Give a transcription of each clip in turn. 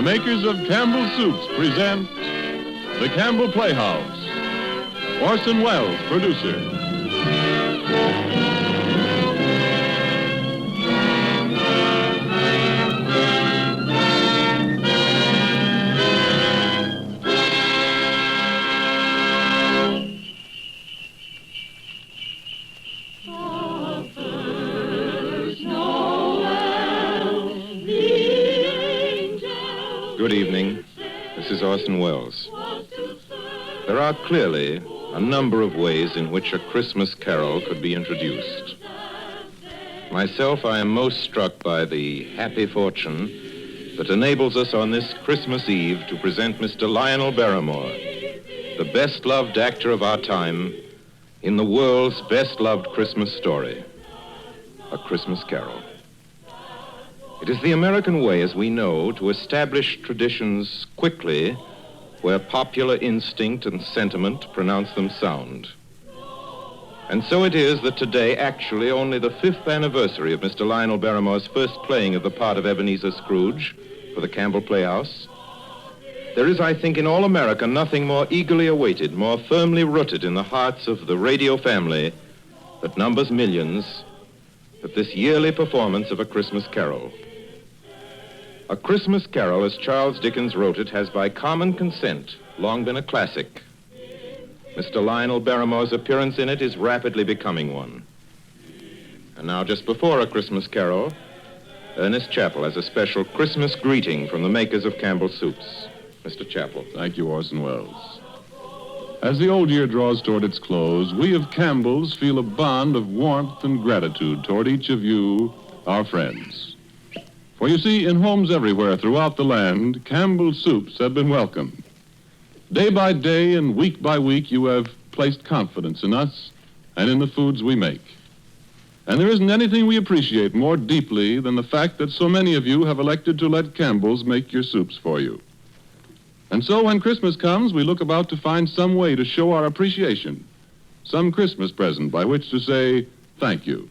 makers of Campbell Soups present the Campbell Playhouse. Orson Welles, producer. Good evening. This is Orson Welles. There are clearly a number of ways in which a Christmas carol could be introduced. Myself, I am most struck by the happy fortune that enables us on this Christmas Eve to present Mr. Lionel Barrymore, the best-loved actor of our time, in the world's best-loved Christmas story, A Christmas Carol. It is the American way, as we know, to establish traditions quickly where popular instinct and sentiment pronounce them sound. And so it is that today, actually only the 5th anniversary of Mr. Lionel Barrymore's first playing of the part of Ebenezer Scrooge for the Campbell Playhouse, there is, I think, in all America nothing more eagerly awaited, more firmly rooted in the hearts of the radio family that numbers millions, than this yearly performance of A Christmas Carol. A Christmas Carol, as Charles Dickens wrote it, has by common consent long been a classic. Mr. Lionel Barrymore's appearance in it is rapidly becoming one. And now, just before A Christmas Carol, Ernest Chappell has a special Christmas greeting from the makers of Campbell Soups. Mr. Chappell. Thank you, Orson Welles. As the old year draws toward its close, we of Campbell's feel a bond of warmth and gratitude toward each of you, our friends. For you see, in homes everywhere throughout the land, Campbell Soups have been welcomed. Day by day and week by week, you have placed confidence in us and in the foods we make. And there isn't anything we appreciate more deeply than the fact that so many of you have elected to let Campbell's make your soups for you. And so when Christmas comes, we look about to find some way to show our appreciation, some Christmas present by which to say thank you.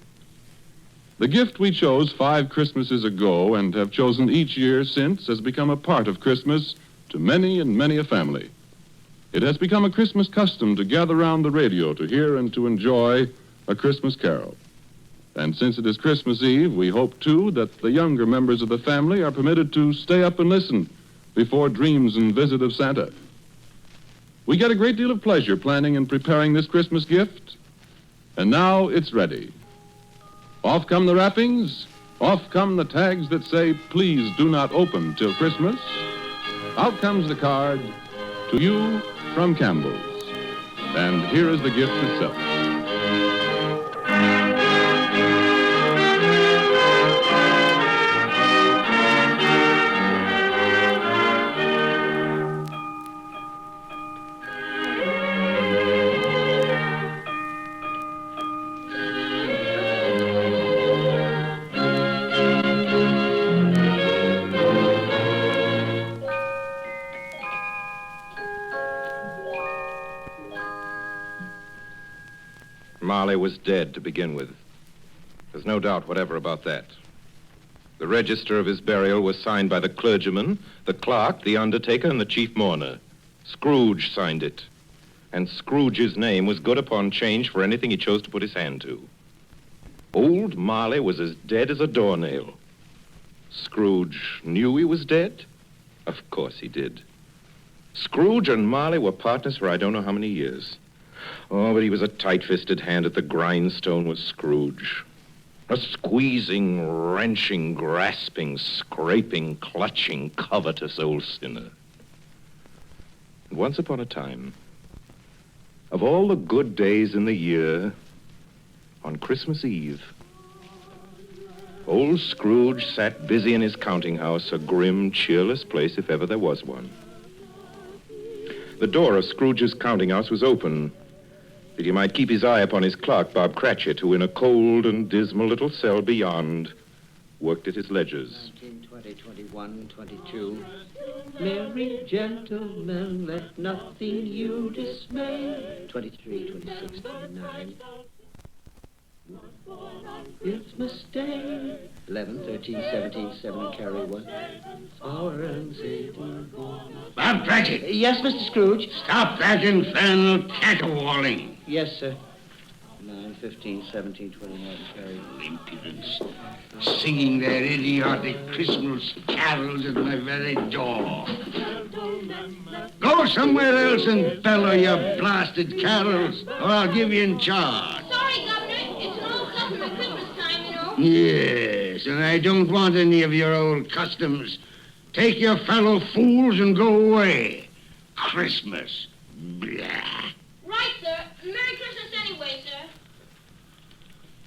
The gift we chose 5 Christmases ago and have chosen each year since has become a part of Christmas to many and many a family. It has become a Christmas custom to gather round the radio to hear and to enjoy A Christmas Carol. And since it is Christmas Eve, we hope, too, that the younger members of the family are permitted to stay up and listen before dreams and visit of Santa. We get a great deal of pleasure planning and preparing this Christmas gift, and now it's ready. Off come the wrappings, off come the tags that say, please do not open till Christmas. Out comes the card, to you from Campbell's. And here is the gift itself. Marley was dead to begin with. There's no doubt whatever about that. The register of his burial was signed by the clergyman, the clerk, the undertaker, and the chief mourner. Scrooge signed it. And Scrooge's name was good upon change for anything he chose to put his hand to. Old Marley was as dead as a doornail. Scrooge knew he was dead? Of course he did. Scrooge and Marley were partners for I don't know how many years. Oh, but he was a tight-fisted hand at the grindstone, was Scrooge. A squeezing, wrenching, grasping, scraping, clutching, covetous old sinner. And once upon a time, of all the good days in the year, on Christmas Eve, old Scrooge sat busy in his counting house, a grim, cheerless place if ever there was one. The door of Scrooge's counting house was open, that he might keep his eye upon his clerk, Bob Cratchit, who in a cold and dismal little cell beyond worked at his ledgers. 19, 20, 21, 22. Merry gentlemen, let nothing you dismay. 23, 26, 29. Christmas Day. 11, 13, 17, 7, carry 1. Hour and 18. Bob Cratchit! Yes, Mr. Scrooge? Stop that infernal caterwauling. Yes, sir. 9, 15, 17, 21, carry 1. Impudence. Singing their idiotic Christmas carols at my very door. Go somewhere else and bellow your blasted carols, or I'll give you in charge. Sorry, Governor. It's an old custom at Christmas time, you know. Yes, and I don't want any of your old customs. Take your fellow fools and go away. Christmas. Blah. Right, sir. Merry Christmas anyway, sir.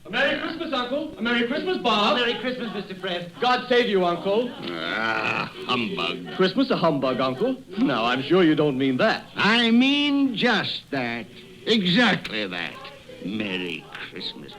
A Merry Christmas, Uncle. A Merry Christmas, Bob. Merry Christmas, Mr. Fred. God save you, Uncle. Ah, humbug. Christmas a humbug, Uncle? Now, I'm sure you don't mean that. I mean just that. Exactly that. Merry Christmas.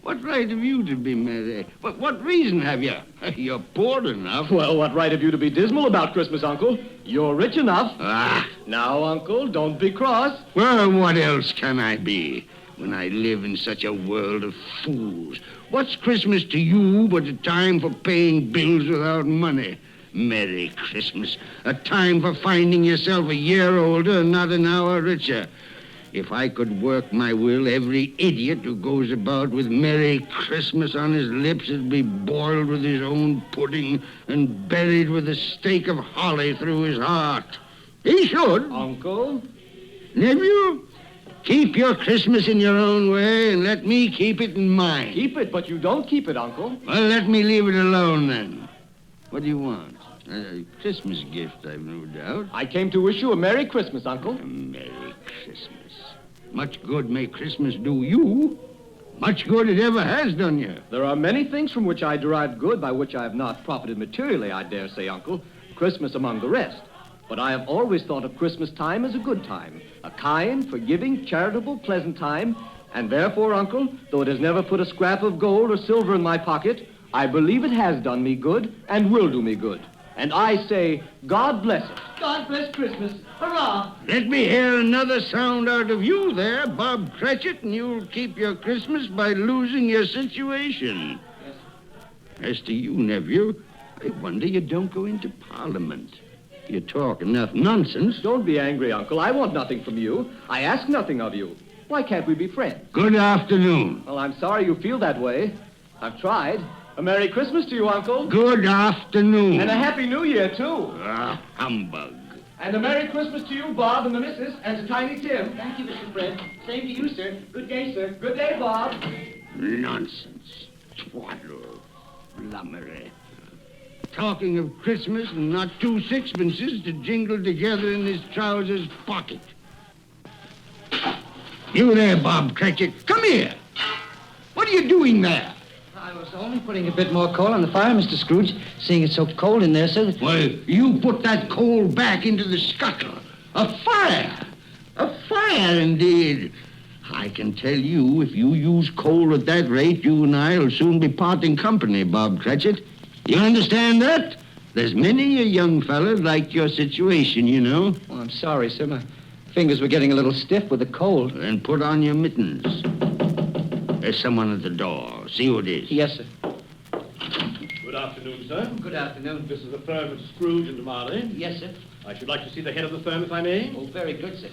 What right have you to be merry? What reason have you? You're poor enough. Well, what right have you to be dismal about Christmas, Uncle? You're rich enough. Ah, Now, Uncle, don't be cross. well, what else can I be when I live in such a world of fools? What's Christmas to you but a time for paying bills without money? Merry Christmas. A time for finding yourself a year older and not an hour richer. If I could work my will, every idiot who goes about with Merry Christmas on his lips would be boiled with his own pudding and buried with a stake of holly through his heart. He should. Uncle? Nephew, keep your Christmas in your own way and let me keep it in mine. Keep it, but you don't keep it, Uncle. Well, let me leave it alone then. What do you want? A Christmas gift, I've no doubt. I came to wish you a Merry Christmas, Uncle. A Merry Christmas. Much good may Christmas do you. Much good it ever has done you. There are many things from which I derived good by which I have not profited materially, I dare say, Uncle. Christmas among the rest. But I have always thought of Christmas time as a good time. A kind, forgiving, charitable, pleasant time. And therefore, Uncle, though it has never put a scrap of gold or silver in my pocket, I believe it has done me good and will do me good. And I say, God bless it. God bless Christmas. Hurrah! Let me hear another sound out of you there, Bob Cratchit, and you'll keep your Christmas by losing your situation. As to you, nephew, I wonder you don't go into Parliament. You talk enough nonsense. Don't be angry, Uncle. I want nothing from you. I ask nothing of you. Why can't we be friends? Good afternoon. Well, I'm sorry you feel that way. I've tried. A Merry Christmas to you, Uncle. Good afternoon. And a Happy New Year, too. Ah, humbug. And a Merry Christmas to you, Bob, and the missus, and to Tiny Tim. Thank you, Mr. Fred. Same to you, sir. Good day, sir. Good day, Bob. Nonsense. Twaddle. Flummery. Talking of Christmas and not 2 sixpences to jingle together in his trousers pocket. You there, Bob Cratchit. Come here. What are you doing there? I was only putting a bit more coal on the fire, Mr. Scrooge, seeing it's so cold in there, sir. Well, you put that coal back into the scuttle. A fire. A fire, indeed. I can tell you, if you use coal at that rate, you and I will soon be parting company, Bob Cratchit. You understand that? There's many a young fella like your situation, you know. Oh, I'm sorry, sir. My fingers were getting a little stiff with the cold. Then put on your mittens. There's someone at the door. See who it is. Yes, sir. Good afternoon, sir. Good afternoon. This is the firm of Scrooge and Marley. Yes, sir. I should like to see the head of the firm, if I may. Oh, very good, sir.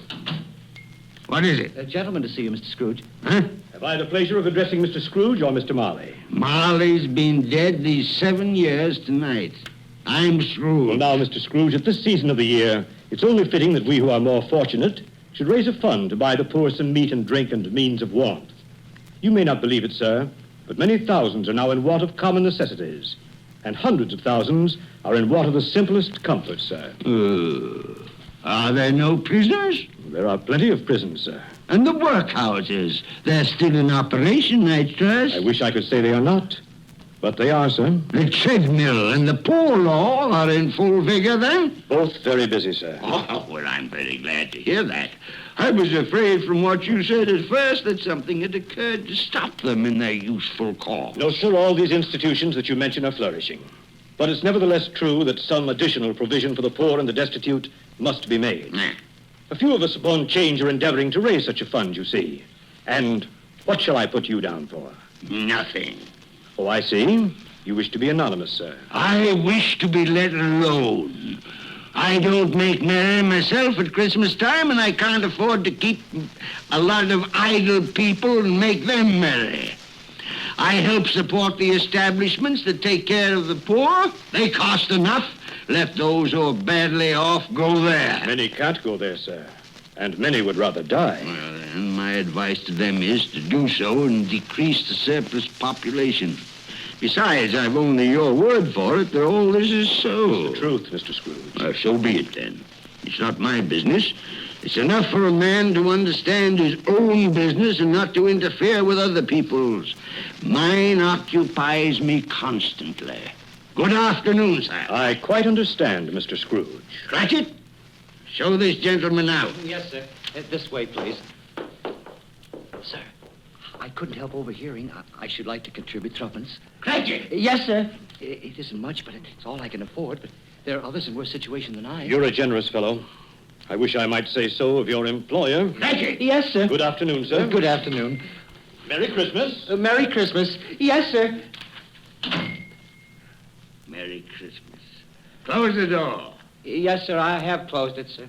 What is it? A gentleman to see you, Mr. Scrooge. Huh? Have I the pleasure of addressing Mr. Scrooge or Mr. Marley? Marley's been dead these 7 years tonight. I'm Scrooge. Well, now, Mr. Scrooge, at this season of the year, it's only fitting that we who are more fortunate should raise a fund to buy the poor some meat and drink and means of warmth. You may not believe it, sir, but many thousands are now in want of common necessities, and hundreds of thousands are in want of the simplest comforts, sir. Are there no prisoners? There are plenty of prisons, sir. And the workhouses? They're still in operation, I trust. I wish I could say they are not, but they are, sir. The treadmill and the poor law are in full vigor, then? Both very busy, sir. Oh, well, I'm very glad to hear that. I was afraid from what you said at first that something had occurred to stop them in their useful cause. No, sir, all these institutions that you mention are flourishing. But it's nevertheless true that some additional provision for the poor and the destitute must be made. Nah. A few of us upon change are endeavoring to raise such a fund, you see. And what shall I put you down for? Nothing. Oh, I see. You wish to be anonymous, sir. I wish to be let alone. I don't make merry myself at Christmas time, and I can't afford to keep a lot of idle people and make them merry. I help support the establishments that take care of the poor. They cost enough. Let those who are badly off go there. Many can't go there, sir. And many would rather die. Well, then, my advice to them is to do so and decrease the surplus population. Besides, I've only your word for it that all this is so. It's the truth, Mr. Scrooge. So be it, then. It's not my business. It's enough for a man to understand his own business and not to interfere with other people's. Mine occupies me constantly. Good afternoon, sir. I quite understand, Mr. Scrooge. Cratchit, show this gentleman out. Yes, sir. This way, please. Sir, I couldn't help overhearing. I should like to contribute threepence. Cratchit! Yes, sir. It isn't much, but it's all I can afford. But there are others in worse situation than I. You're a generous fellow. I wish I might say so of your employer. Cratchit! Yes, sir. Good afternoon, sir. Good afternoon. Merry Christmas. Merry Christmas. Yes, sir. Merry Christmas. Close the door. Yes, sir. I have closed it, sir.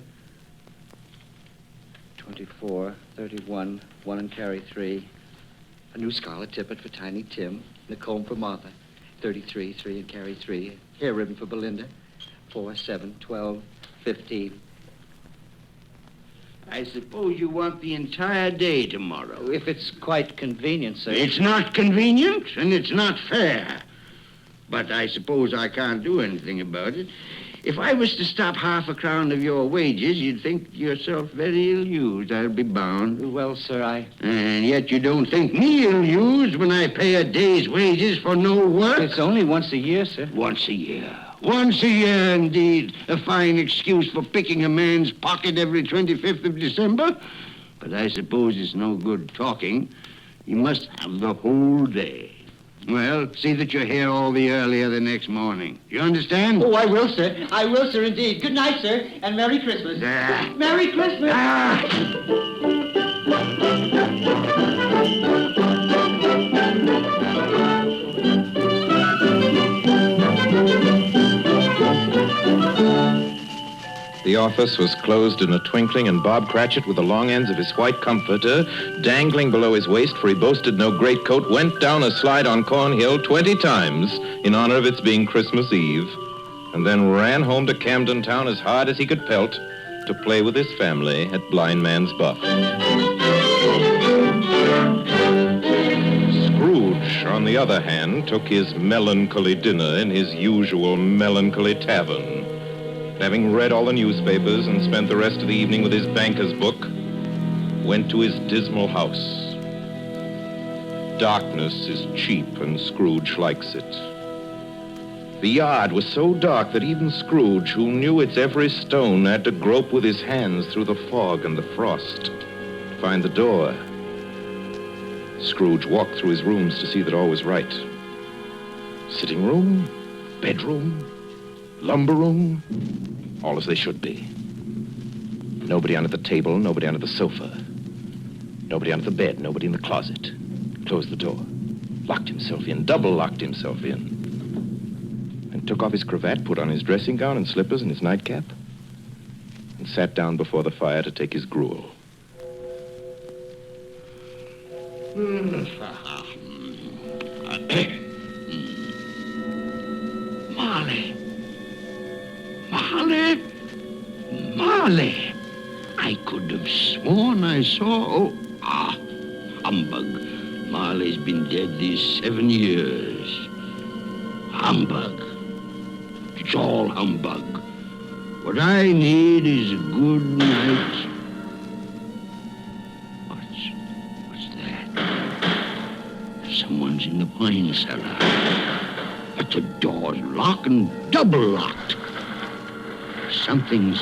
24, 31, 1 and carry 3. A new scarlet tippet for Tiny Tim. And a comb for Martha. 33, 3 and carry 3. Hair ribbon for Belinda. 4, 7, 12, 15. I suppose you want the entire day tomorrow. If it's quite convenient, sir. It's not convenient, and it's not fair. But I suppose I can't do anything about it. If I was to stop half a crown of your wages, you'd think yourself very ill-used, I'll be bound. Well, sir, And yet you don't think me ill-used when I pay a day's wages for no work? It's only once a year, sir. Once a year. Once a year, indeed. A fine excuse for picking a man's pocket every 25th of December. But I suppose it's no good talking. You must have the whole day. Well, see that you're here all the earlier the next morning. You understand? Oh, I will, sir. I will, sir, indeed. Good night, sir, and Merry Christmas. Merry Christmas. The office was closed in a twinkling, and Bob Cratchit, with the long ends of his white comforter dangling below his waist, for he boasted no greatcoat, went down a slide on Cornhill 20 times in honor of its being Christmas Eve, and then ran home to Camden Town as hard as he could pelt to play with his family at Blind Man's Buff. Scrooge, on the other hand, took his melancholy dinner in his usual melancholy tavern. Having read all the newspapers and spent the rest of the evening with his banker's book, went to his dismal house. Darkness is cheap, and Scrooge likes it. The yard was so dark that even Scrooge, who knew its every stone, had to grope with his hands through the fog and the frost to find the door. Scrooge walked through his rooms to see that all was right. Sitting room, bedroom, lumber room, all as they should be. Nobody under the table, nobody under the sofa. Nobody under the bed, nobody in the closet. Closed the door, locked himself in, double locked himself in. And took off his cravat, put on his dressing gown and slippers and his nightcap, and sat down before the fire to take his gruel. Marley. I could have sworn I saw... humbug. Marley's been dead these 7 years. Humbug. It's all humbug. What I need is a good night. What's that? Someone's in the wine cellar. But the door's locked and double locked. It's coming.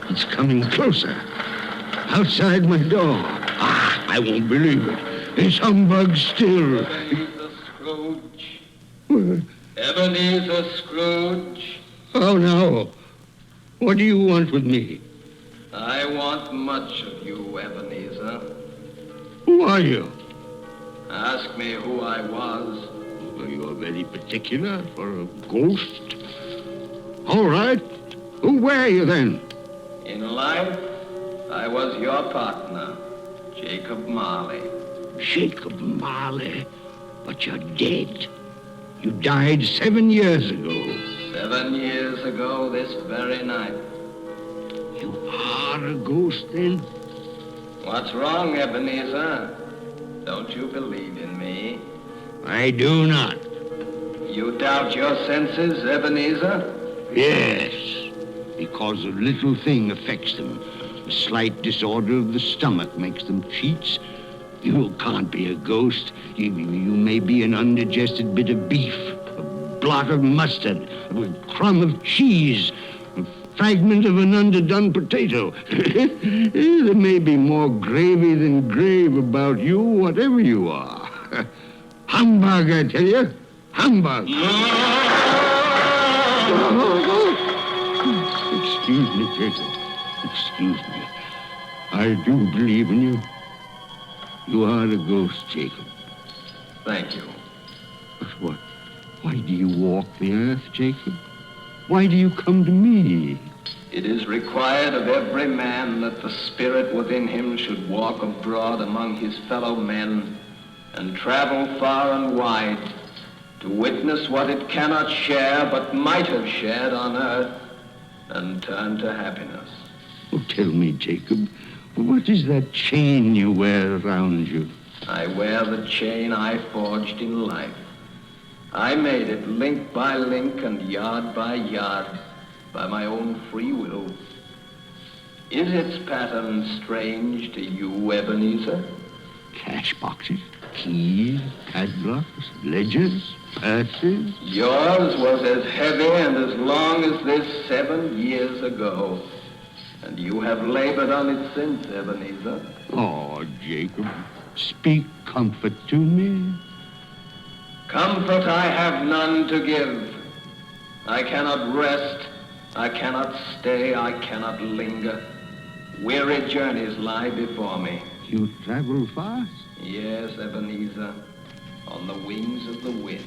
It's coming closer. Outside my door. I won't believe it. It's humbug still. Ebenezer Scrooge. What? Ebenezer Scrooge. Oh, no. What do you want with me? I want much of you, Ebenezer. Who are you? Ask me who I was. Well, you're very particular for a ghost. All right. Who were you then? In life, I was your partner, Jacob Marley. Jacob Marley. But you're dead. You died 7 years ago. 7 years ago this very night. You are a ghost then? What's wrong, Ebenezer? Don't you believe in me? I do not. You doubt your senses, Ebenezer? Yes, because a little thing affects them. A slight disorder of the stomach makes them cheats. You can't be a ghost. You may be an undigested bit of beef, a blot of mustard, a crumb of cheese, a fragment of an underdone potato. There may be more gravy than grave about you, whatever you are. Humbug, I tell you. Humbug. Excuse me, Jacob. Excuse me. I do believe in you. You are a ghost, Jacob. Thank you. But what? Why do you walk the earth, Jacob? Why do you come to me? It is required of every man that the spirit within him should walk abroad among his fellow men and travel far and wide to witness what it cannot share but might have shared on earth and turn to happiness. Oh, tell me, Jacob, what is that chain you wear around you? I wear the chain I forged in life. I made it link by link and yard by yard by my own free will. Is its pattern strange to you, Ebenezer? Cash boxes, keys, padlocks, ledgers, purses. Yours was as heavy and as long as this 7 years ago. And you have labored on it since, Ebenezer. Oh, Jacob, speak comfort to me. Comfort I have none to give. I cannot rest, I cannot stay, I cannot linger. Weary journeys lie before me. You travel fast? Yes, Ebenezer, on the wings of the wind.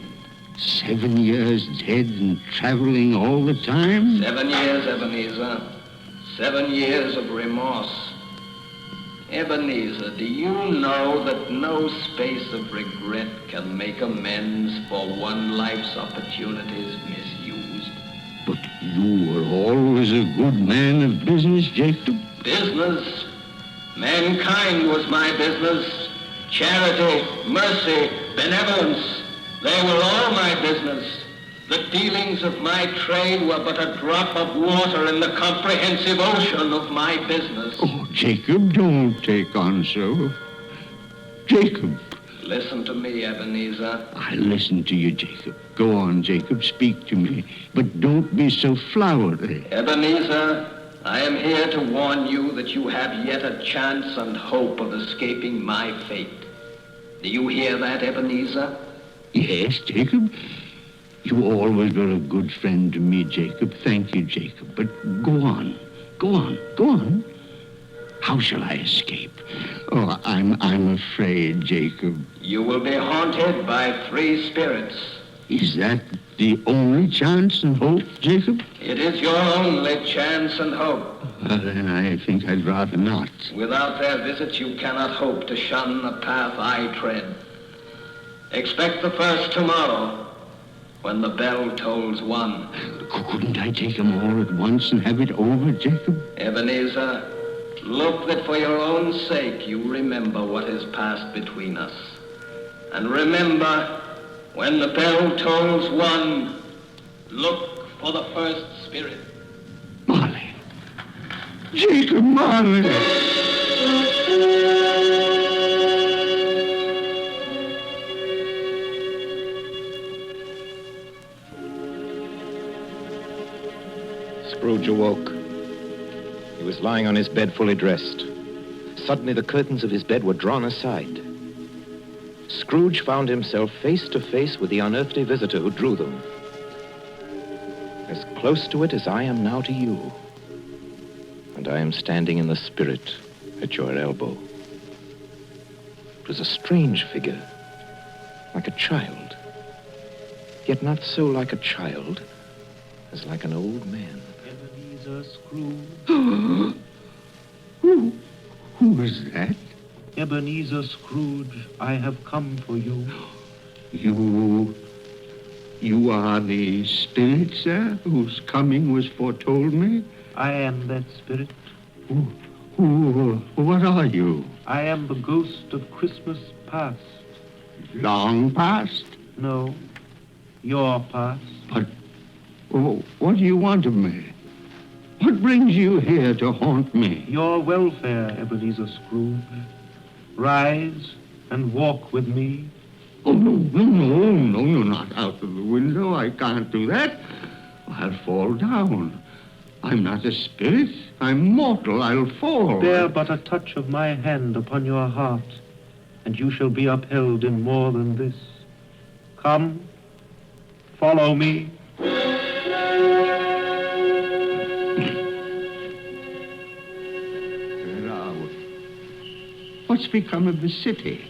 7 years dead and traveling all the time? 7 years, Ebenezer. 7 years of remorse. Ebenezer, do you know that no space of regret can make amends for one life's opportunities misused? But you were always a good man of business, Jacob. Business? Mankind was my business. Charity, mercy, benevolence, they were all my business. The dealings of my trade were but a drop of water in the comprehensive ocean of my business. Oh, Jacob, don't take on so. Jacob. Listen to me, Ebenezer. I listen to you, Jacob. Go on, Jacob, speak to me. But don't be so flowery. Ebenezer, I am here to warn you that you have yet a chance and hope of escaping my fate. Do you hear that, Ebenezer? Yes, Jacob. You always were a good friend to me, Jacob. Thank you, Jacob. But go on. Go on. Go on. How shall I escape? Oh, I'm afraid, Jacob. You will be haunted by 3 spirits. Is that the only chance and hope, Jacob? It is your only chance and hope. Then I think I'd rather not. Without their visits, you cannot hope to shun the path I tread. Expect the first tomorrow, when the bell tolls 1. Couldn't I take them all at once and have it over, Jacob? Ebenezer, look that for your own sake you remember what has passed between us. And remember, when the bell tolls 1, look for the first spirit. Marley. Jacob Marley. Scrooge awoke. He was lying on his bed fully dressed. Suddenly the curtains of his bed were drawn aside. Scrooge found himself face to face with the unearthly visitor who drew them. As close to it as I am now to you. And I am standing in the spirit at your elbow. was a strange figure, like a child, yet not so like a child as like an old man. Ebenezer Scrooge. Who is that? Ebenezer Scrooge, I have come for you. You are the spirit, sir, whose coming was foretold me? I am that spirit. What are you? I am the ghost of Christmas past. Long past? No, your past. But what do you want of me? What brings you here to haunt me? Your welfare, Ebenezer Scrooge. Rise and walk with me. Oh, no, not out of the window. I can't do that. I'll fall down. I'm not a spirit. I'm mortal. I'll fall. Bear but a touch of my hand upon your heart, and you shall be upheld in more than this. Come, follow me. What's become of the city?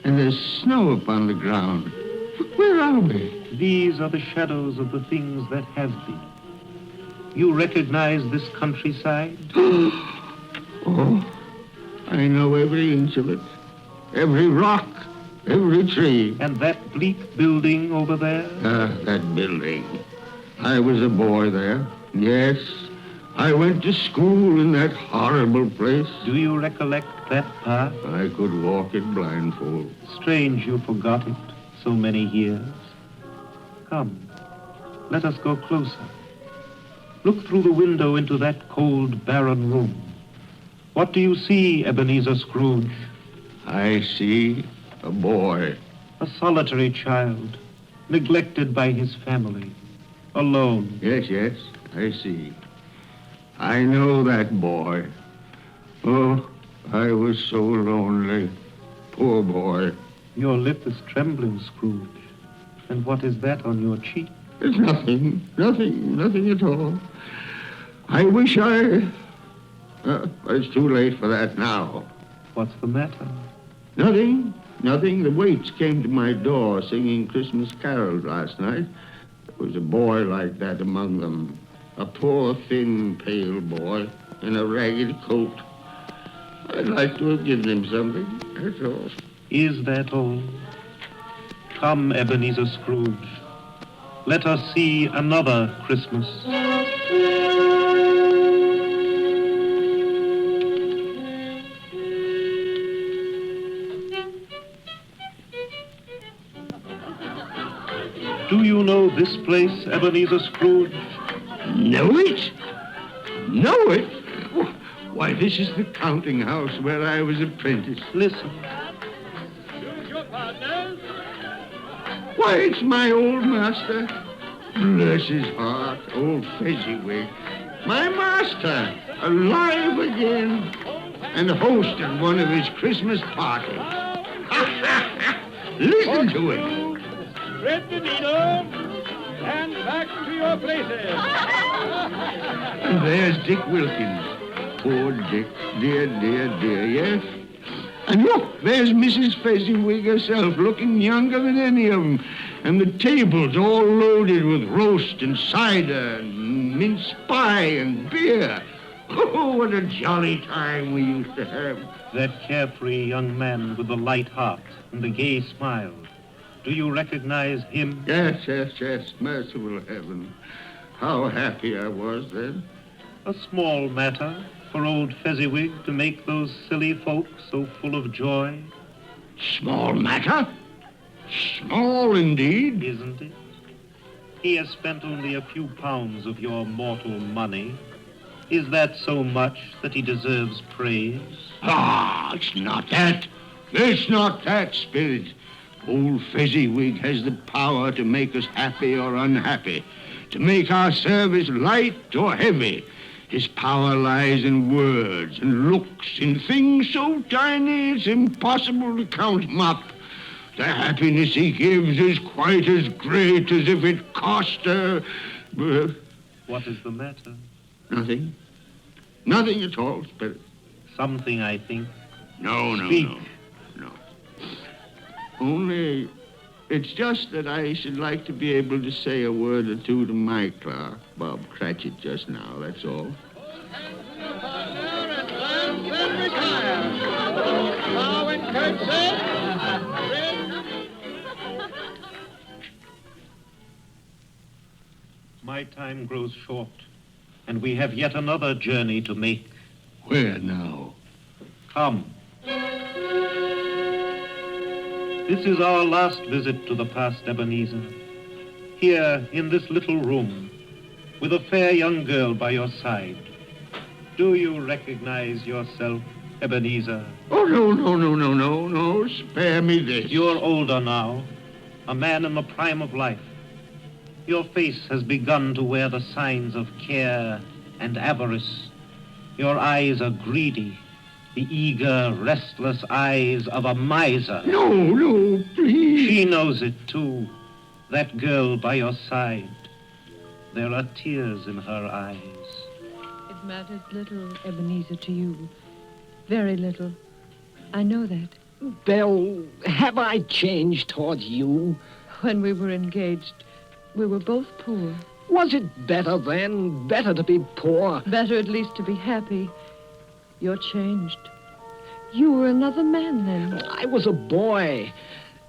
And there's snow upon the ground. Where are we? These are the shadows of the things that have been. You recognize this countryside? Oh, I know every inch of it. Every rock, every tree. And that bleak building over there? That building. I was a boy there. Yes, I went to school in that horrible place. Do you recollect that path? I could walk it blindfold. Strange you forgot it so many years. Come, let us go closer. Look through the window into that cold, barren room. What do you see, Ebenezer Scrooge? I see a boy. A solitary child, neglected by his family, alone. Yes, I see. I know that boy. Oh, I was so lonely. Poor boy. Your lip is trembling, Scrooge. And what is that on your cheek? It's nothing at all. I wish it's too late for that now. What's the matter? Nothing. The waits came to my door singing Christmas carols last night. There was a boy like that among them. A poor, thin, pale boy in a ragged coat. I'd like to have given him something, that's all. Is that all? Come, Ebenezer Scrooge. Let us see another Christmas. Do you know this place, Ebenezer Scrooge? Know it? Know it? Why, this is the counting house where I was apprentice. Listen. Choose your partners. Why, it's my old master. Bless his heart, old Fezziwig. My master, alive again, and host at one of his Christmas parties. Listen to him. Thread the needle and back to your places. And there's Dick Wilkins. Poor Dick. Dear, yes? And look, there's Mrs. Fezziwig herself, looking younger than any of them. And the tables all loaded with roast and cider and mince pie and beer. Oh, what a jolly time we used to have. That carefree young man with the light heart and the gay smile. Do you recognize him? Yes. Merciful heaven. How happy I was then. A small matter for old Fezziwig to make those silly folks so full of joy. Small matter? Small indeed. Isn't it? He has spent only a few pounds of your mortal money. Is that so much that he deserves praise? It's not that. It's not that, Spirit. Old Fezziwig has the power to make us happy or unhappy, to make our service light or heavy. His power lies in words and looks, in things so tiny it's impossible to count them up. The happiness he gives is quite as great as if it cost her... What is the matter? Nothing. Nothing at all, Spirit. Something, I think. No. Speak. No. Only, it's just that I should like to be able to say a word or two to my clerk, Bob Cratchit, just now, that's all. Now in curtsy. My time grows short, and we have yet another journey to make. Where now? Come. This is our last visit to the past, Ebenezer. Here, in this little room, with a fair young girl by your side. Do you recognize yourself, Ebenezer? Oh, no. Spare me this. You're older now, a man in the prime of life. Your face has begun to wear the signs of care and avarice. Your eyes are greedy, the eager, restless eyes of a miser. No, please. She knows it, too, that girl by your side. There are tears in her eyes. It matters little, Ebenezer, to you. Very little. I know that. Belle, have I changed towards you? When we were engaged, we were both poor. Was it better then? Better to be poor? Better at least to be happy. You're changed. You were another man then. I was a boy.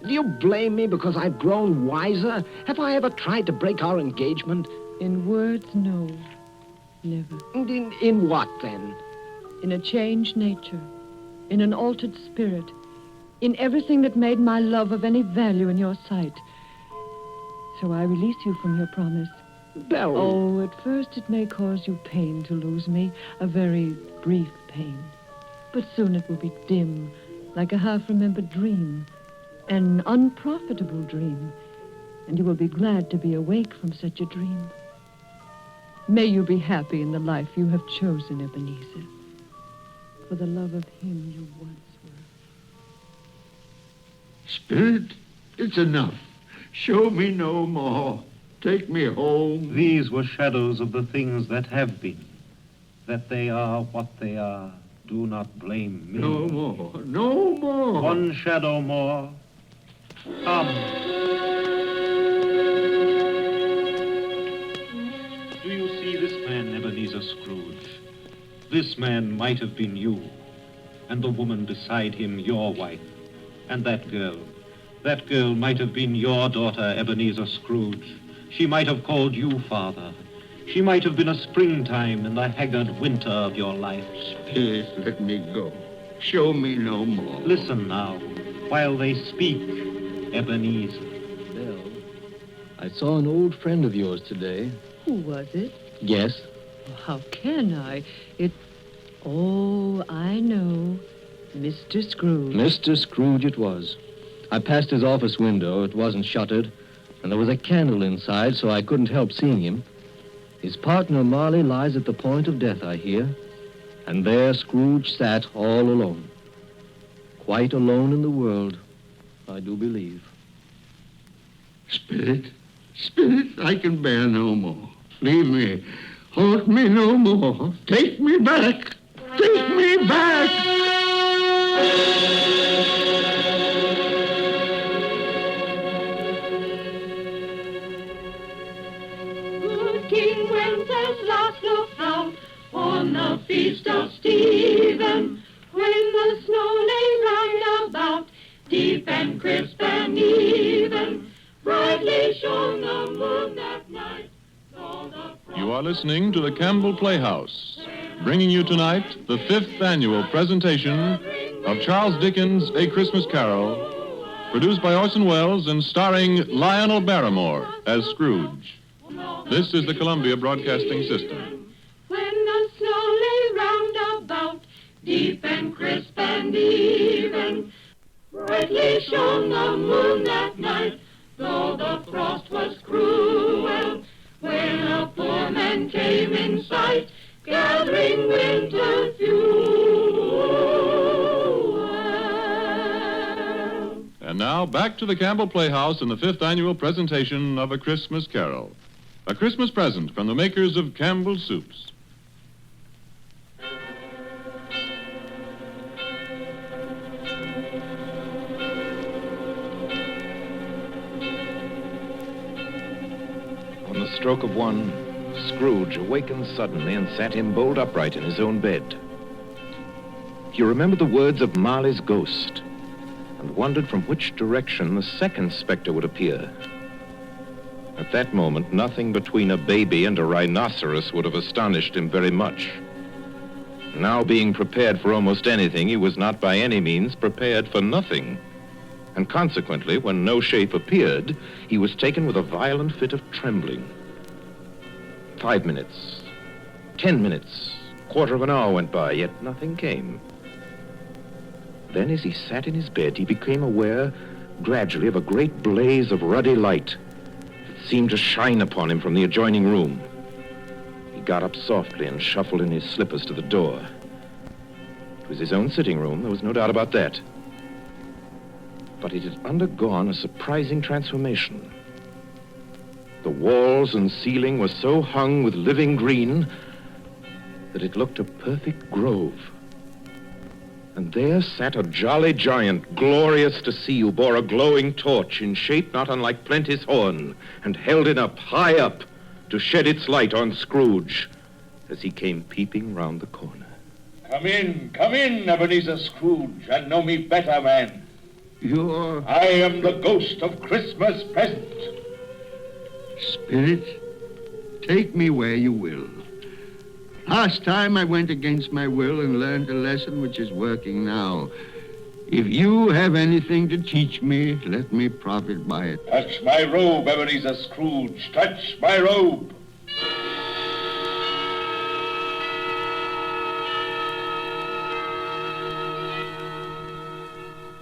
Do you blame me because I've grown wiser? Have I ever tried to break our engagement? In words, no. Never. In what, then? In a changed nature. In an altered spirit. In everything that made my love of any value in your sight. So I release you from your promise. Belle. Oh, at first it may cause you pain to lose me, a very brief pain. But soon it will be dim, like a half-remembered dream, an unprofitable dream, and you will be glad to be awake from such a dream. May you be happy in the life you have chosen, Ebenezer, for the love of him you once were. Spirit, it's enough. Show me no more. Take me home. These were shadows of the things that have been. That they are what they are. Do not blame me. No more. One shadow more. Come. Do you see this man, Ebenezer Scrooge? This man might have been you, and the woman beside him your wife, and that girl might have been your daughter, Ebenezer Scrooge. She might have called you father. She might have been a springtime in the haggard winter of your life. Please let me go. Show me no more. Listen now, while they speak, Ebenezer. Belle, I saw an old friend of yours today. Who was it? Yes. How can I? Oh, I know. Mr. Scrooge. Mr. Scrooge it was. I passed his office window. It wasn't shuttered, and there was a candle inside, so I couldn't help seeing him. His partner, Marley, lies at the point of death, I hear. And there Scrooge sat all alone. Quite alone in the world, I do believe. Spirit, I can bear no more. Leave me. Haunt me no more. Take me back. Take me back. King Wenceslas looked out on the feast of Stephen, when the snow lay round about, deep and crisp and even. Brightly shone the moon that night. You are listening to the Campbell Playhouse, bringing you tonight the 5th annual presentation of Charles Dickens' A Christmas Carol, produced by Orson Welles and starring Lionel Barrymore as Scrooge. This is the Columbia Broadcasting System. When the snow lay round about, deep and crisp and even, brightly shone the moon that night, though the frost was cruel, when a poor man came in sight, gathering winter fuel. And now, back to the Campbell Playhouse in the 5th annual presentation of A Christmas Carol. A Christmas present from the makers of Campbell Soups. the stroke of one, Scrooge awakened suddenly and sat him bolt upright in his own bed. He remembered the words of Marley's ghost and wondered from which direction the second specter would appear. At that moment, nothing between a baby and a rhinoceros would have astonished him very much. Now being prepared for almost anything, he was not by any means prepared for nothing. And consequently, when no shape appeared, he was taken with a violent fit of trembling. 5 minutes, 10 minutes, quarter of an hour went by, yet nothing came. Then as he sat in his bed, he became aware gradually of a great blaze of ruddy light that seemed to shine upon him from the adjoining room. He got up softly and shuffled in his slippers to the door. It was his own sitting room, there was no doubt about that. But it had undergone a surprising transformation. The walls and ceiling were so hung with living green that it looked a perfect grove. And there sat a jolly giant, glorious to see, who bore a glowing torch in shape not unlike Plenty's horn, and held it up, high up, to shed its light on Scrooge as he came peeping round the corner. Come in, Ebenezer Scrooge, and know me better, man. You're... I am the ghost of Christmas present. Spirit, take me where you will. Last time I went against my will and learned a lesson which is working now. If you have anything to teach me, let me profit by it. Touch my robe, Ebenezer Scrooge. Touch my robe.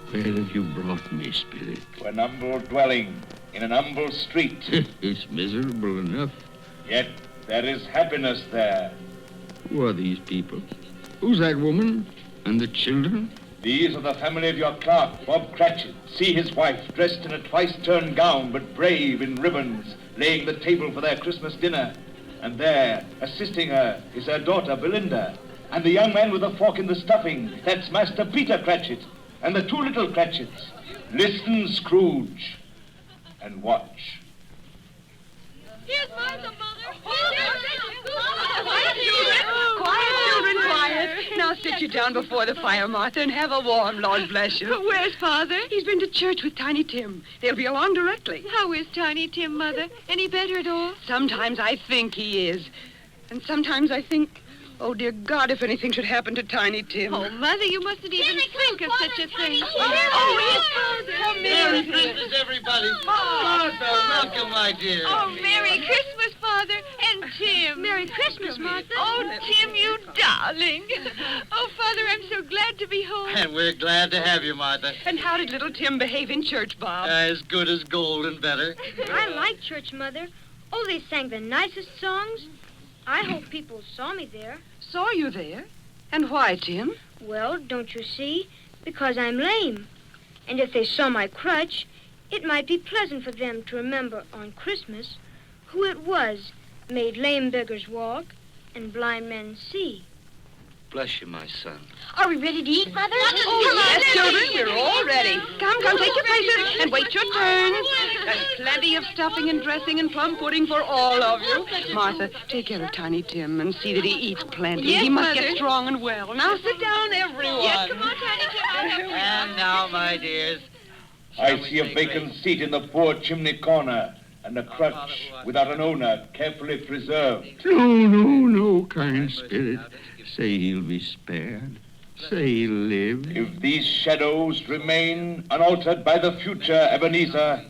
Where have you brought me, Spirit? To an humble dwelling in an humble street. It's miserable enough. Yet there is happiness there. Who are these people? Who's that woman? And the children? These are the family of your clerk, Bob Cratchit. See his wife, dressed in a twice-turned gown, but brave in ribbons, laying the table for their Christmas dinner. And there, assisting her, is her daughter, Belinda. And the young man with a fork in the stuffing, that's Master Peter Cratchit. And the two little Cratchits. Listen, Scrooge, and watch. Here's Martha, Mother. Quiet, children, quiet. Now sit you down before the fire, Martha, and have a warm, Lord bless you. Where's Father? He's been to church with Tiny Tim. They'll be along directly. How is Tiny Tim, Mother? Any better at all? Sometimes I think he is. And sometimes I think, oh, dear God, if anything should happen to Tiny Tim. Oh, Mother, you mustn't even think of such a thing. Merry Christmas, everybody. Martha, welcome, my dear. Oh, Merry Christmas, Father, and Tim. Merry Christmas, Martha. Oh, Tim, you darling. Oh, Father, I'm so glad to be home. And we're glad to have you, Martha. And how did little Tim behave in church, Bob? As good as gold and better. I like church, Mother. Oh, they sang the nicest songs. I hope people saw me there. Saw you there? And why, Tim? Well, don't you see? Because I'm lame. And if they saw my crutch, it might be pleasant for them to remember on Christmas who it was made lame beggars walk and blind men see. Bless you, my son. Are we ready to eat, Mother? Yes, children, we're all ready. Come, take your places and wait your turn. There's plenty of stuffing and dressing and plum pudding for all of you. Martha, take care of Tiny Tim and see that he eats plenty. Yes, he must Mother. get strong and well. Now sit down, everyone. Yes, come on, Tiny Tim. And now, my dears. I see a vacant seat in the poor chimney corner, and a crutch without an owner, carefully preserved. No, kind Spirit. Say he'll be spared. Say he'll live. If these shadows remain unaltered by the future, Ebenezer,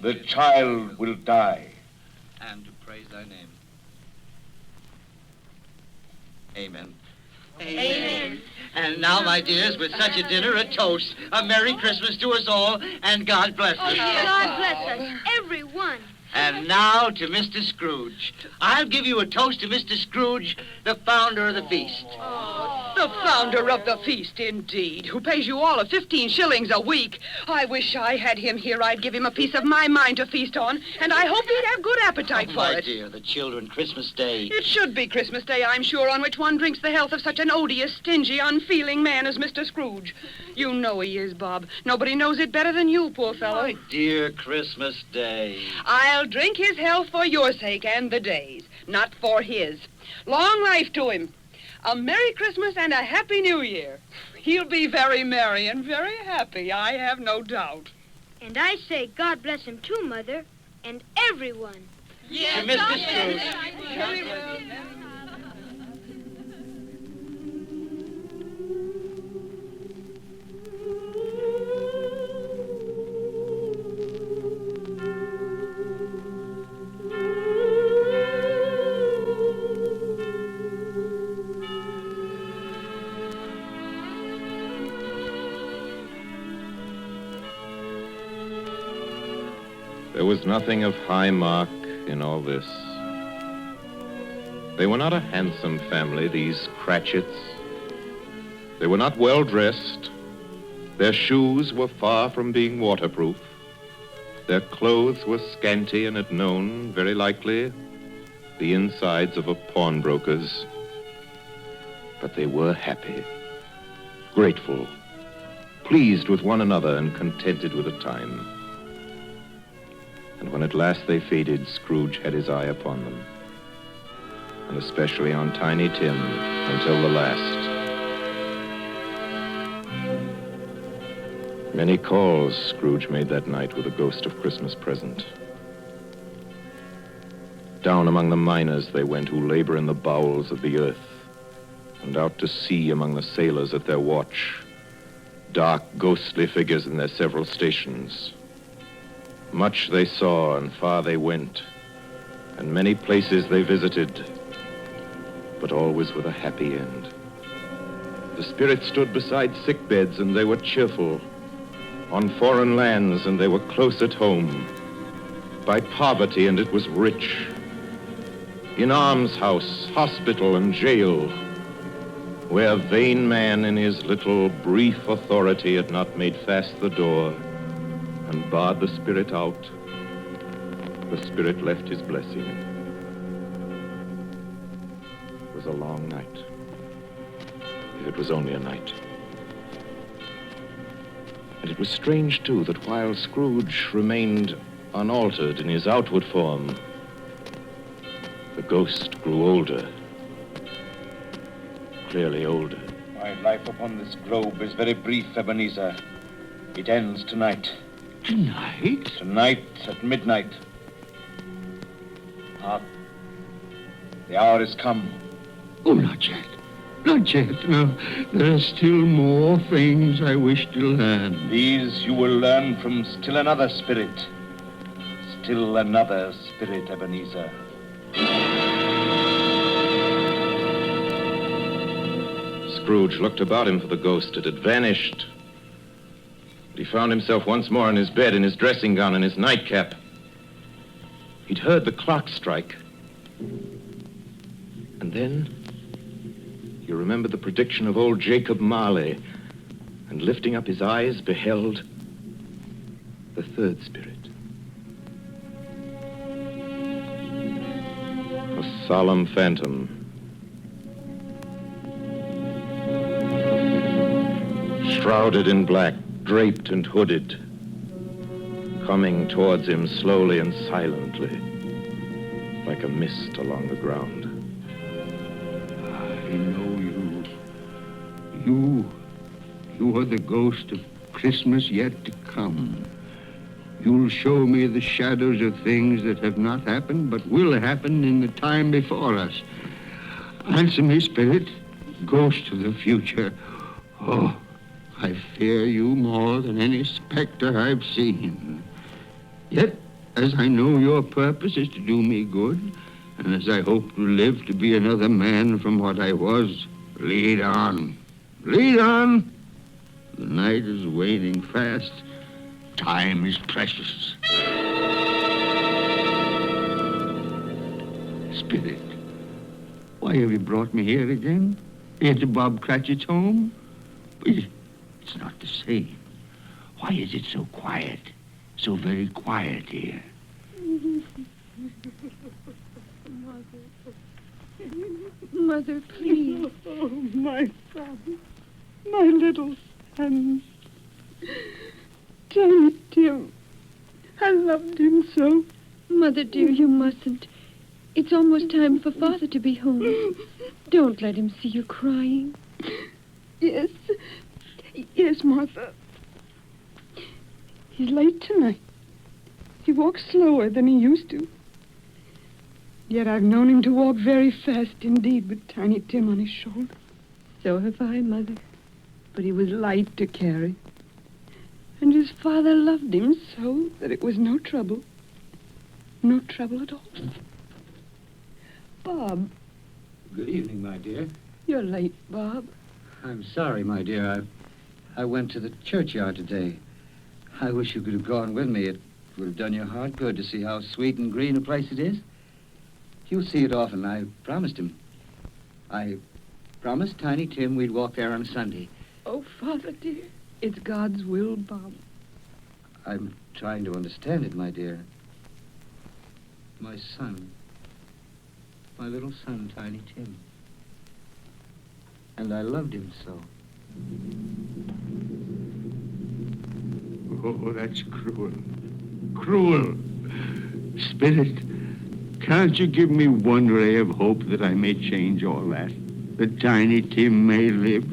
the child will die. And to praise thy name. Amen. Amen. And now, my dears, with such a dinner, a toast. A Merry Christmas to us all, and God bless us. God bless us, everyone. And now to Mr. Scrooge. I'll give you a toast to Mr. Scrooge, the founder of the feast. Oh, The founder of the feast, indeed, who pays you all of 15 shillings a week. I wish I had him here. I'd give him a piece of my mind to feast on, and I hope he'd have good appetite for My it. dear, the children, Christmas Day. It should be Christmas Day, I'm sure, on which one drinks the health of such an odious, stingy, unfeeling man as Mr. Scrooge. You know he is, Bob. Nobody knows it better than you, poor fellow. My dear Christmas Day. I'll drink his health for your sake and the day's, not for his. Long life to him. A Merry Christmas and a Happy New Year. He'll be very merry and very happy, I have no doubt. And I say God bless him too, Mother, and everyone. Yes, To Mr. Scrooge. Very well. There was nothing of high mark in all this. They were not a handsome family, these Cratchits. They were not well dressed. Their shoes were far from being waterproof. Their clothes were scanty and had known, very likely, the insides of a pawnbroker's. But they were happy, grateful, pleased with one another and contented with the time. And when at last they faded, Scrooge had his eye upon them, and especially on Tiny Tim until the last. Many calls Scrooge made that night with a ghost of Christmas present. Down among the miners they went who labor in the bowels of the earth, and out to sea among the sailors at their watch, dark, ghostly figures in their several stations. Much they saw and far they went, and many places they visited, but always with a happy end. The spirits stood beside sick beds and they were cheerful, on foreign lands and they were close at home, by poverty and it was rich, in almshouse, hospital and jail, where vain man in his little brief authority had not made fast the door and barred the spirit out, the spirit left his blessing. It was a long night, if it was only a night. And it was strange, too, that while Scrooge remained unaltered in his outward form, the ghost grew older, clearly older. My life upon this globe is very brief, Ebenezer. It ends tonight. Tonight? Tonight at midnight. Hark. The hour is come. Oh, not yet. Not yet. No, there are still more things I wish to learn. These you will learn from still another spirit. Still another spirit, Ebenezer. Scrooge looked about him for the ghost. It had vanished. He found himself once more in his bed, in his dressing gown, and his nightcap. He'd heard the clock strike. And then he remembered the prediction of old Jacob Marley, and lifting up his eyes, beheld the third spirit. A solemn phantom, shrouded in black, draped and hooded, coming towards him slowly and silently, like a mist along the ground. I know you. You are the ghost of Christmas yet to come. You'll show me the shadows of things that have not happened, but will happen in the time before us. Answer me, spirit, ghost of the future. Oh, I fear you more than any specter I've seen. Yet, as I know your purpose is to do me good, and as I hope to live to be another man from what I was, lead on. Lead on. The night is waning fast. Time is precious. Spirit, why have you brought me here again? At Bob Cratchit's home? It's not the same. Why is it so quiet? So very quiet here. Mother, please. Oh, my son. My little son. Tiny Tim. I loved him so. Mother, dear, you mustn't. It's almost time for Father to be home. Don't let him see you crying. Yes. Yes, Martha. He's late tonight. He walks slower than he used to. Yet I've known him to walk very fast indeed with Tiny Tim on his shoulder. So have I, Mother. But he was light to carry. And his father loved him so that it was no trouble. No trouble at all. Bob. Good evening, my dear. You're late, Bob. I'm sorry, my dear. I went to the churchyard today. I wish you could have gone with me. It would have done your heart good to see how sweet and green a place it is. You'll see it often. I promised him. I promised Tiny Tim we'd walk there on Sunday. Oh, Father, dear. It's God's will, Bob. I'm trying to understand it, my dear. My son. My little son, Tiny Tim. And I loved him so. Oh, that's cruel. Cruel. Spirit, can't you give me one ray of hope that I may change all that? That Tiny Tim may live?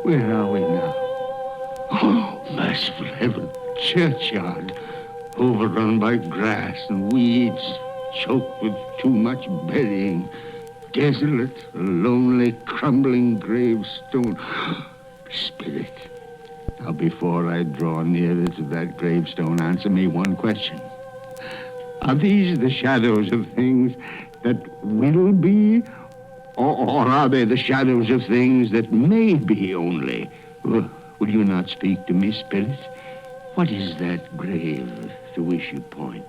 Where are we now? Oh, merciful heaven. Churchyard, overrun by grass and weeds, choked with too much burying. Desolate, a lonely, crumbling gravestone. Spirit, now before I draw nearer to that gravestone, answer me one question. Are these the shadows of things that will be? Or are they the shadows of things that may be only? Will you not speak to me, Spirit? What is that grave to which you point?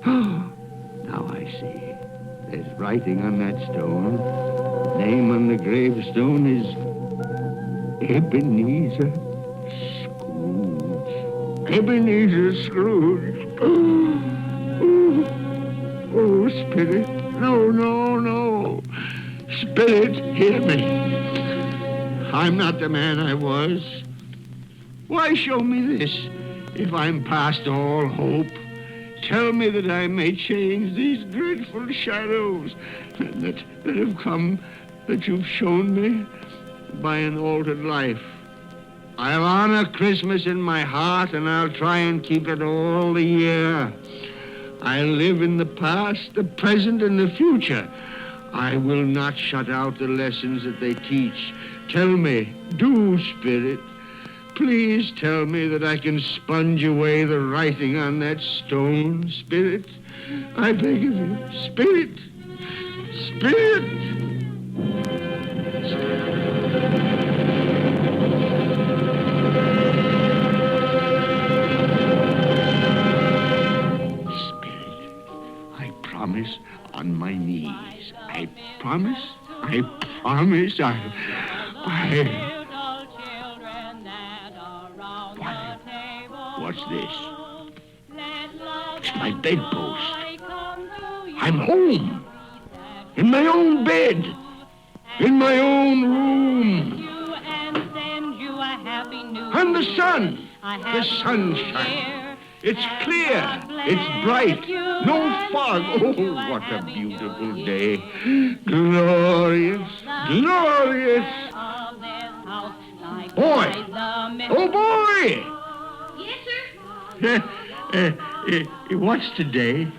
Now I see. There's writing on that stone. Name on the gravestone is Ebenezer Scrooge. Ebenezer Scrooge. Oh, Spirit. No, no, no. Spirit, hear me. I'm not the man I was. Why show me this if I'm past all hope? Tell me that I may change these dreadful shadows that have come, that you've shown me by an altered life. I'll honor Christmas in my heart, and I'll try and keep it all the year. I'll live in the past, the present, and the future. I will not shut out the lessons that they teach. Tell me, do, Spirit. Please tell me that I can sponge away the writing on that stone, Spirit. I beg of you, Spirit. Spirit. Spirit, I promise on my knees. I promise. What's this? It's my bedpost. I'm home. In my own bed. In my own room. And the sun. The sunshine. It's clear. It's bright. No fog. Oh, what a beautiful day. Glorious. Glorious. Boy. Oh, boy. Yes, sir? What's today?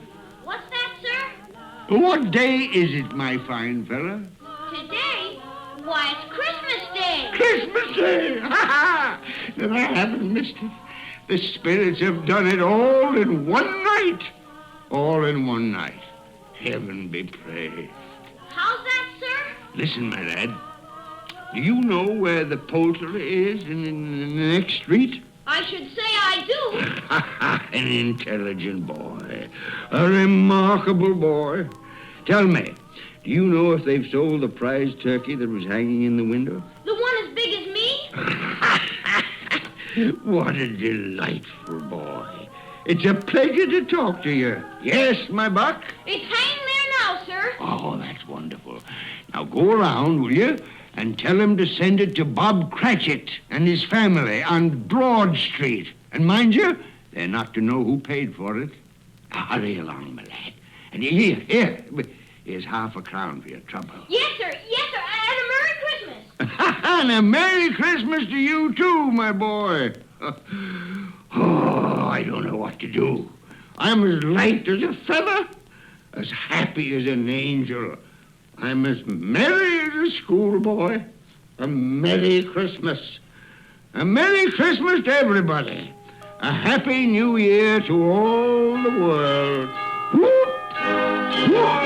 What's that, sir? What day is it, my fine fella? Today? Why, it's Christmas Day. Christmas Day! Ha ha! Then I haven't missed it. The spirits have done it all in one night. All in one night. Heaven be praised. How's that, sir? Listen, my lad. Do you know where the poultry is in the next street? I should say I do. An intelligent boy. A remarkable boy. Tell me, do you know if they've sold the prize turkey that was hanging in the window? The one as big as me? What a delightful boy. It's a pleasure to talk to you. Yes, my buck? It's hanging there now, sir. Oh, that's wonderful. Now go around, will you, and tell him to send it to Bob Cratchit and his family on Broad Street. And mind you, they're not to know who paid for it. Now, hurry along, my lad. And here's half a crown for your trouble. Yes, sir. Yes, sir. And a Merry Christmas. And a Merry Christmas to you, too, my boy. Oh, I don't know what to do. I'm as light as a feather, as happy as an angel. I'm as merry as a schoolboy. A Merry Christmas. A Merry Christmas to everybody. A Happy New Year to all the world. Whoop! Whoop!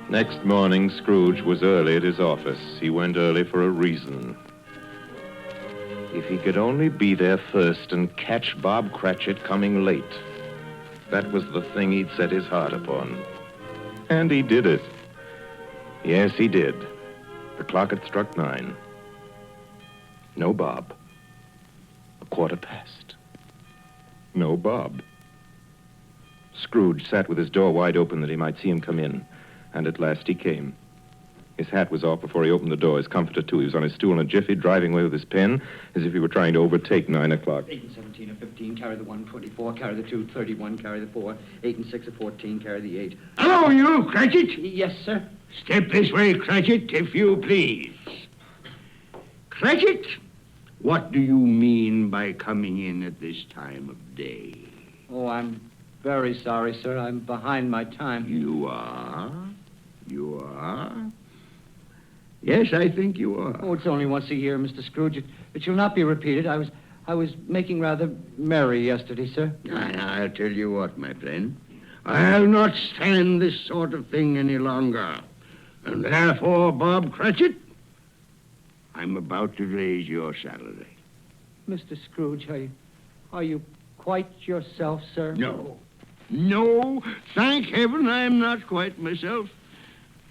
Next morning, Scrooge was early at his office. He went early for a reason. If he could only be there first and catch Bob Cratchit coming late. That was the thing he'd set his heart upon. And he did it. Yes, he did. The clock had struck 9. No Bob. 1:15. No Bob. Scrooge sat with his door wide open that he might see him come in. And at last he came. His hat was off before he opened the door, his comforter, too. He was on his stool in a jiffy, driving away with his pen, as if he were trying to overtake 9 o'clock. 8 and 17 are 15, carry the 1, 24, carry the 2, 31, carry the 4, 8 and 6 are 14, carry the 8. Hello, you, Cratchit. Yes, sir. Step this way, Cratchit, if you please. Cratchit, what do you mean by coming in at this time of day? Oh, I'm very sorry, sir. I'm behind my time. You are? You are? Yes, I think you are. Oh, it's only once a year, Mr. Scrooge. It shall not be repeated. I was making rather merry yesterday, sir. I'll tell you what, my friend. I'll not stand this sort of thing any longer. And therefore, Bob Cratchit, I'm about to raise your salary. Mr. Scrooge, are you quite yourself, sir? No. No, thank heaven I'm not quite myself.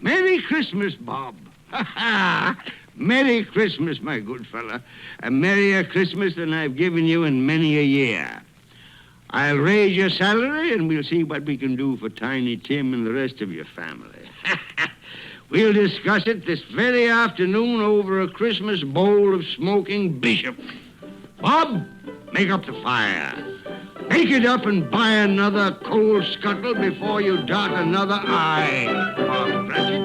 Merry Christmas, Bob. Ha ha! Merry Christmas, my good fella. A merrier Christmas than I've given you in many a year. I'll raise your salary, and we'll see what we can do for Tiny Tim and the rest of your family. We'll discuss it this very afternoon over a Christmas bowl of smoking bishop. Bob, make up the fire. Make it up and buy another coal scuttle before you dot another I, Bob Cratchit.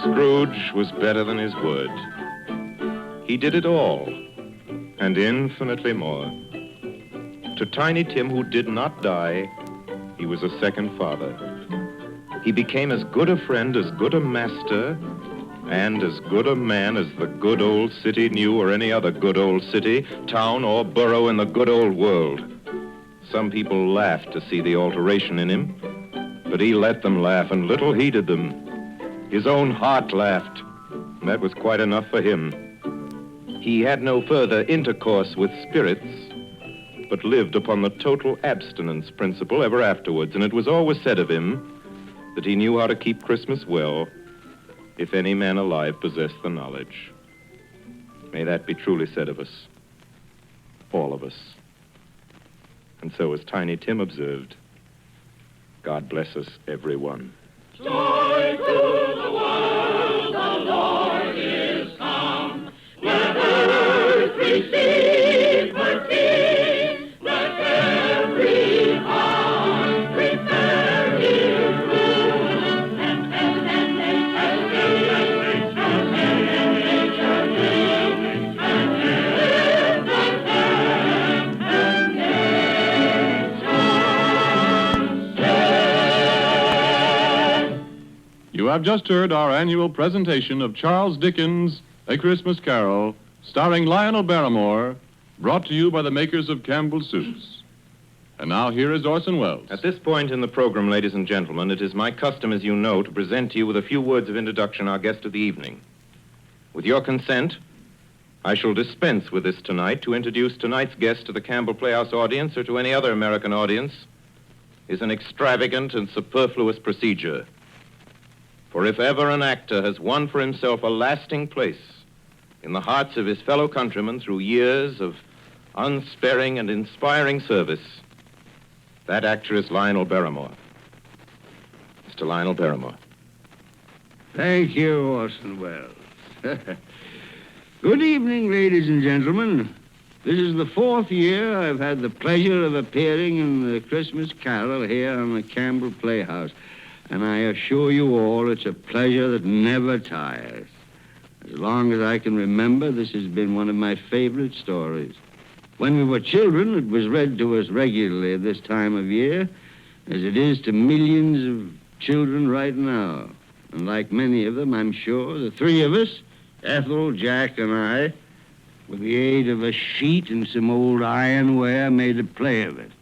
Scrooge was better than his word. He did it all, and infinitely more. To Tiny Tim, who did not die, he was a second father. He became as good a friend, as good a master, and as good a man as the good old city knew, or any other good old city, town, or borough in the good old world. Some people laughed to see the alteration in him, but he let them laugh and little heeded them. His own heart laughed, and that was quite enough for him. He had no further intercourse with spirits, but lived upon the total abstinence principle ever afterwards, and it was always said of him that he knew how to keep Christmas well, if any man alive possessed the knowledge. May that be truly said of us, all of us. And so, as Tiny Tim observed, God bless us, everyone. Joy to the world, the Lord is come. Let earth receive her King. Let every heart prepare his room. And nature have just heard our annual presentation of Charles Dickens' A Christmas Carol, starring Lionel Barrymore, brought to you by the makers of Campbell Soups. And now here is Orson Welles. At this point in the program, ladies and gentlemen, it is my custom, as you know, to present to you with a few words of introduction our guest of the evening. With your consent, I shall dispense with this tonight to introduce tonight's guest to the Campbell Playhouse audience or to any other American audience is an extravagant and superfluous procedure. For if ever an actor has won for himself a lasting place in the hearts of his fellow countrymen through years of unsparing and inspiring service, that actor is Lionel Barrymore. Mr. Lionel Barrymore. Thank you, Orson Welles. Good evening, ladies and gentlemen. This is the 4th year I've had the pleasure of appearing in the Christmas Carol here on the Campbell Playhouse. And I assure you all it's a pleasure that never tires. As long as I can remember, this has been one of my favorite stories. When we were children, it was read to us regularly at this time of year, as it is to millions of children right now. And like many of them, I'm sure, the three of us, Ethel, Jack, and I, with the aid of a sheet and some old ironware, made a play of it.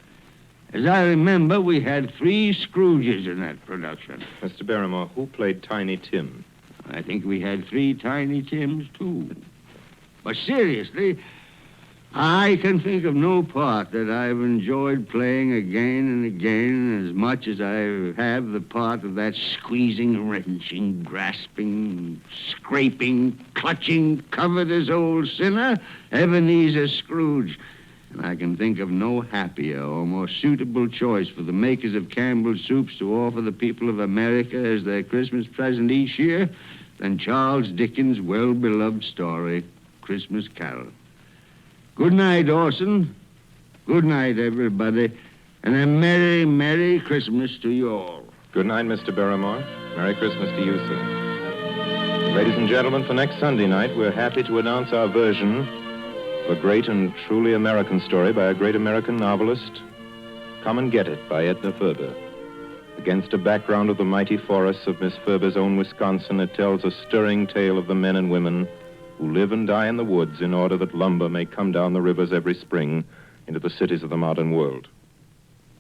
As I remember, we had 3 Scrooges in that production. Mr. Barrymore, who played Tiny Tim? I think we had 3 Tiny Tims, too. But seriously, I can think of no part that I've enjoyed playing again and again as much as I have the part of that squeezing, wrenching, grasping, scraping, clutching, covetous old sinner, Ebenezer Scrooge. And I can think of no happier or more suitable choice for the makers of Campbell Soups to offer the people of America as their Christmas present each year than Charles Dickens' well-beloved story, Christmas Carol. Good night, Orson. Good night, everybody. And a Merry, Merry Christmas to you all. Good night, Mr. Barrymore. Merry Christmas to you, sir. Ladies and gentlemen, for next Sunday night, we're happy to announce our version of a great and truly American story by a great American novelist, Come and Get It by Edna Ferber. Against a background of the mighty forests of Miss Ferber's own Wisconsin, it tells a stirring tale of the men and women who live and die in the woods in order that lumber may come down the rivers every spring into the cities of the modern world.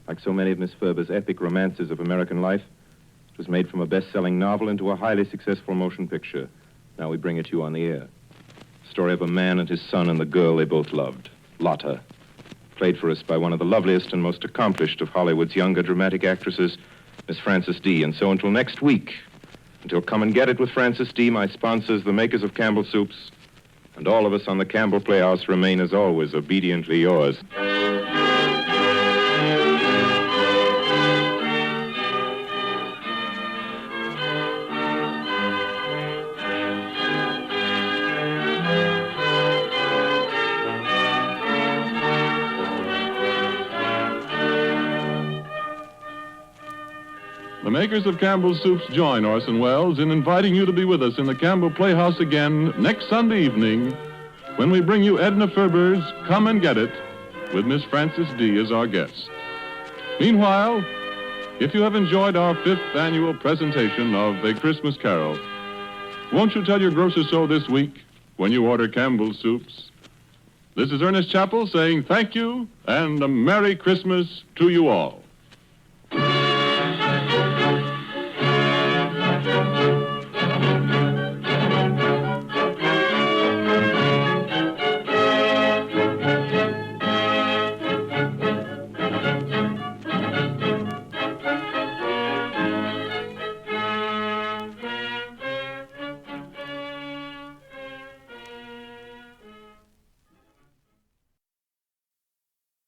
Like so many of Miss Ferber's epic romances of American life, it was made from a best-selling novel into a highly successful motion picture. Now we bring it to you on the air. Story of a man and his son and the girl they both loved, Lotta, played for us by one of the loveliest and most accomplished of Hollywood's younger dramatic actresses, Miss Frances D. And so until next week, until Come and Get It with Frances D., my sponsors, the makers of Campbell Soups, and all of us on the Campbell Playhouse remain, as always, obediently yours. The makers of Campbell Soups join Orson Welles in inviting you to be with us in the Campbell Playhouse again next Sunday evening when we bring you Edna Ferber's Come and Get It with Miss Frances D. as our guest. Meanwhile, if you have enjoyed our 5th annual presentation of A Christmas Carol, won't you tell your grocer so this week when you order Campbell Soups? This is Ernest Chappell saying thank you and a Merry Christmas to you all.